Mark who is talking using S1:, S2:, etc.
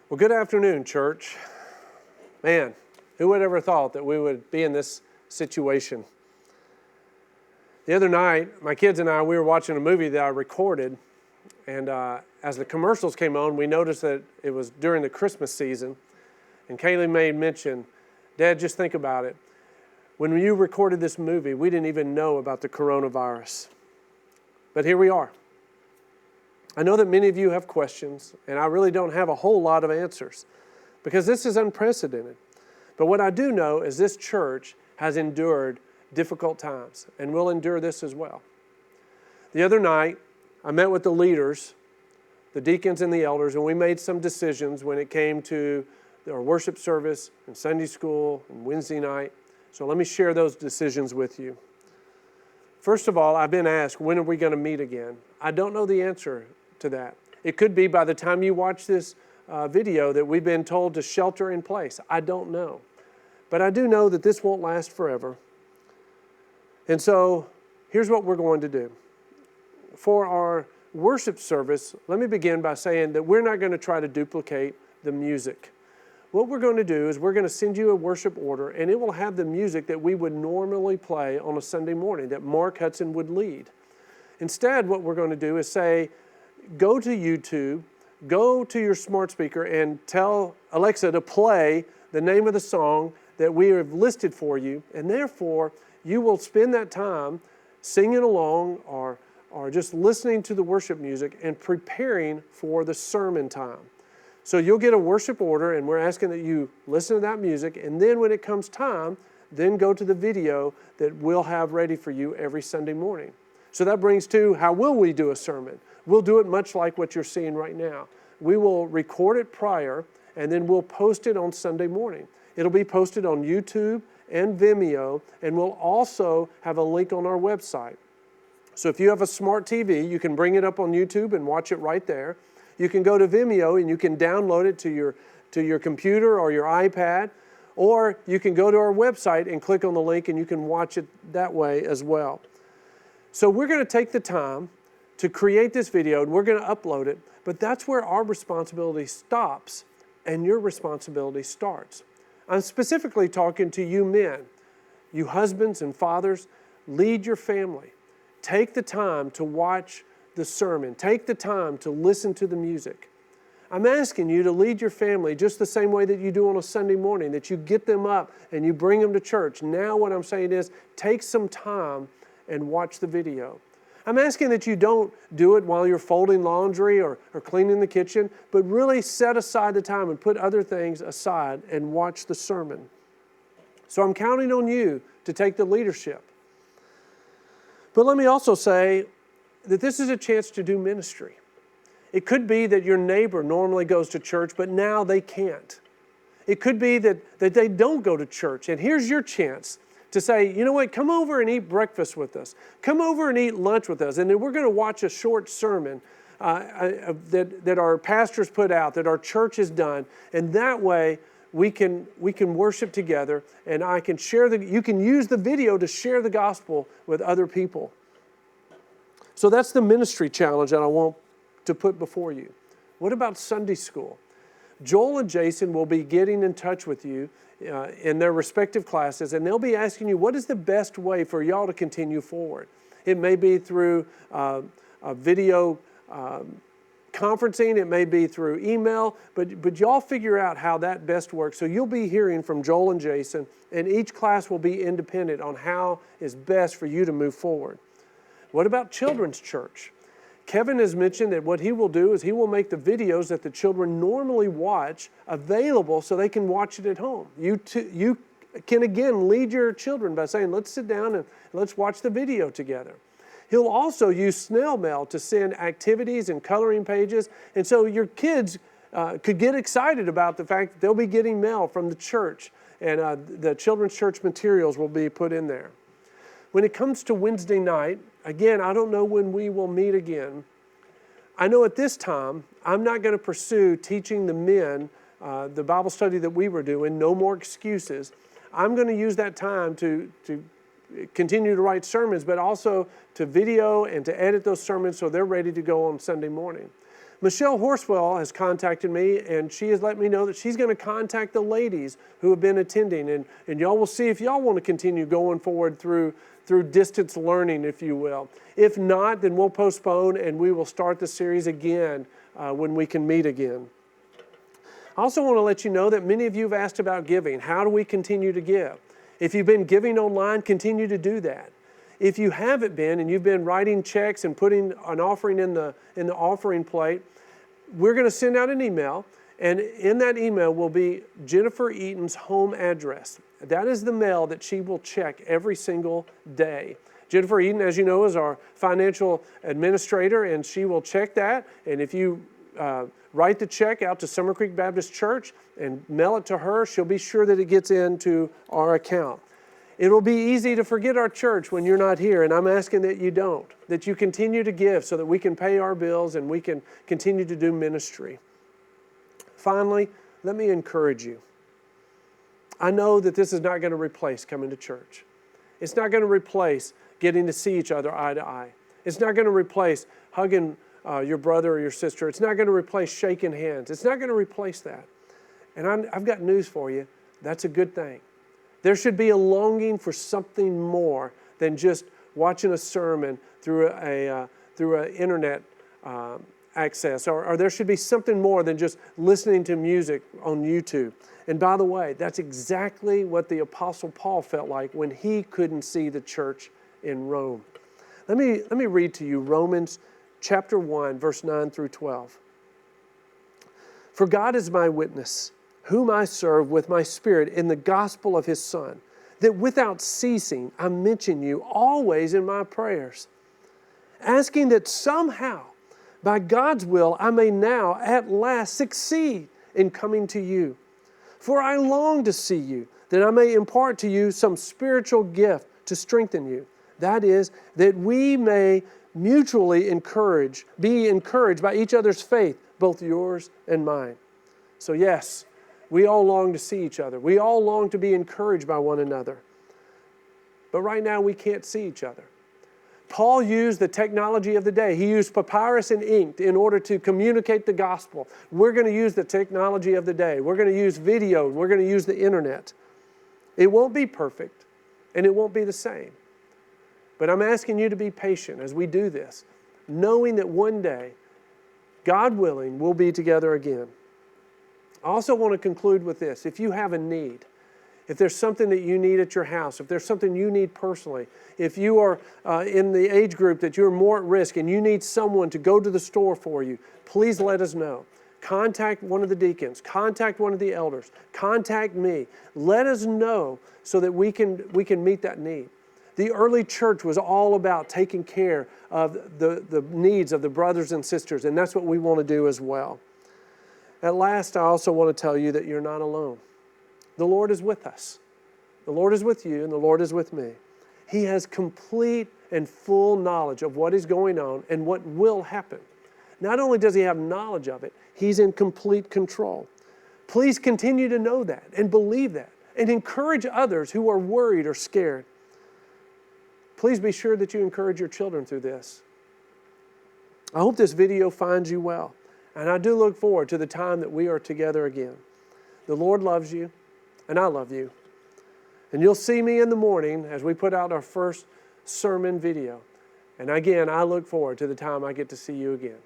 S1: Well, good afternoon, church. Man, who would ever thought that we would be in this situation? The other night, my kids and I, we were watching a movie that I recorded, and as the commercials came on, we noticed that it was during the Christmas season, and Kaylee made mention, Dad, just think about it. When you recorded this movie, we didn't even know about the coronavirus. But here we are. I know that many of you have questions, and I really don't have a whole lot of answers because this is unprecedented. But what I do know is this church has endured difficult times, and will endure this as well. The other night, I met with the leaders, the deacons and the elders, and we made some decisions when it came to our worship service and Sunday school and Wednesday night. So let me share those decisions with you. First of all, I've been asked, when are we going to meet again? I don't know the answer to that. It could be by the time you watch this video that we've been told to shelter in place. I don't know. But I do know that this won't last forever. And so here's what we're going to do. For our worship service, let me begin by saying that we're not going to try to duplicate the music. What we're going to do is we're going to send you a worship order, and it will have the music that we would normally play on a Sunday morning, that Mark Hudson would lead. Instead, what we're going to do is say, go to YouTube, go to your smart speaker, and tell Alexa to play the name of the song that we have listed for you, and therefore you will spend that time singing along or just listening to the worship music and preparing for the sermon time. So you'll get a worship order, and we're asking that you listen to that music, and then when it comes time, then go to the video that we'll have ready for you every Sunday morning. So that brings to, how will we do a sermon? We'll do it much like what you're seeing right now. We will record it prior, and then we'll post it on Sunday morning. It'll be posted on YouTube and Vimeo, and we'll also have a link on our website. So if you have a smart TV, you can bring it up on YouTube and watch it right there. You can go to Vimeo and you can download it to your computer or your iPad, or you can go to our website and click on the link and you can watch it that way as well. So we're going to take the time to create this video, and we're going to upload it, but that's where our responsibility stops and your responsibility starts. I'm specifically talking to you men, you husbands and fathers. Lead your family. Take the time to watch the sermon. Take the time to listen to the music. I'm asking you to lead your family just the same way that you do on a Sunday morning, that you get them up and you bring them to church. Now what I'm saying is, take some time and watch the video. I'm asking that you don't do it while you're folding laundry or cleaning the kitchen, but really set aside the time and put other things aside and watch the sermon. So I'm counting on you to take the leadership. But let me also say that this is a chance to do ministry. It could be that your neighbor normally goes to church, but now they can't. It could be that they don't go to church, and here's your chance to say, you know what, come over and eat breakfast with us. Come over and eat lunch with us. And then we're going to watch a short sermon that our pastors put out, that our church has done. And that way we can worship together, and I can you can use the video to share the gospel with other people. So that's the ministry challenge that I want to put before you. What about Sunday school? Joel and Jason will be getting in touch with you in their respective classes, and they'll be asking you, what is the best way for y'all to continue forward? It may be through a video conferencing, it may be through email, but y'all figure out how that best works. So you'll be hearing from Joel and Jason, and each class will be independent on how is best for you to move forward. What about children's church? Kevin has mentioned that what he will do is he will make the videos that the children normally watch available so they can watch it at home. You can again lead your children by saying, let's sit down and let's watch the video together. He'll also use snail mail to send activities and coloring pages. And so your kids could get excited about the fact that they'll be getting mail from the church, and the children's church materials will be put in there. When it comes to Wednesday night, again, I don't know when we will meet again. I know at this time, I'm not going to pursue teaching the men the Bible study that we were doing, No More Excuses. I'm going to use that time to continue to write sermons, but also to video and to edit those sermons so they're ready to go on Sunday morning. Michelle Horswell has contacted me, and she has let me know that she's going to contact the ladies who have been attending. And y'all will see if y'all want to continue going forward through distance learning, if you will. If not, then we'll postpone, and we will start the series again when we can meet again. I also want to let you know that many of you have asked about giving. How do we continue to give? If you've been giving online, continue to do that. If you haven't been, and you've been writing checks and putting an offering in the offering plate, we're going to send out an email, and in that email will be Jennifer Eaton's home address. That is the mail that she will check every single day. Jennifer Eaton, as you know, is our financial administrator, and she will check that. And if you write the check out to Summer Creek Baptist Church and mail it to her, she'll be sure that it gets into our account. It'll be easy to forget our church when you're not here, and I'm asking that you don't, that you continue to give so that we can pay our bills and we can continue to do ministry. Finally, let me encourage you. I know that this is not going to replace coming to church. It's not going to replace getting to see each other eye to eye. It's not going to replace hugging your brother or your sister. It's not going to replace shaking hands. It's not going to replace that. And I've got news for you. That's a good thing. There should be a longing for something more than just watching a sermon through an internet access, or there should be something more than just listening to music on YouTube. And by the way, that's exactly what the Apostle Paul felt like when he couldn't see the church in Rome. Let me read to you Romans chapter 1, verse 9 through 12. For God is my witness, whom I serve with my spirit in the gospel of his Son, that without ceasing I mention you always in my prayers, asking that somehow, by God's will, I may now at last succeed in coming to you. For I long to see you, that I may impart to you some spiritual gift to strengthen you. That is, that we may mutually be encouraged by each other's faith, both yours and mine. So yes, we all long to see each other. We all long to be encouraged by one another. But right now we can't see each other. Paul used the technology of the day. He used papyrus and ink in order to communicate the gospel. We're going to use the technology of the day. We're going to use video. We're going to use the internet. It won't be perfect, and it won't be the same. But I'm asking you to be patient as we do this, knowing that one day, God willing, we'll be together again. I also want to conclude with this. If you have a need, if there's something that you need at your house, if there's something you need personally, if you are in the age group that you're more at risk and you need someone to go to the store for you, please let us know. Contact one of the deacons, contact one of the elders, contact me. Let us know so that we can meet that need. The early church was all about taking care of the needs of the brothers and sisters, and that's what we want to do as well. At last, I also want to tell you that you're not alone. The Lord is with us. The Lord is with you, and the Lord is with me. He has complete and full knowledge of what is going on and what will happen. Not only does He have knowledge of it, He's in complete control. Please continue to know that and believe that and encourage others who are worried or scared. Please be sure that you encourage your children through this. I hope this video finds you well, and I do look forward to the time that we are together again. The Lord loves you, and I love you. And you'll see me in the morning as we put out our first sermon video. And again, I look forward to the time I get to see you again.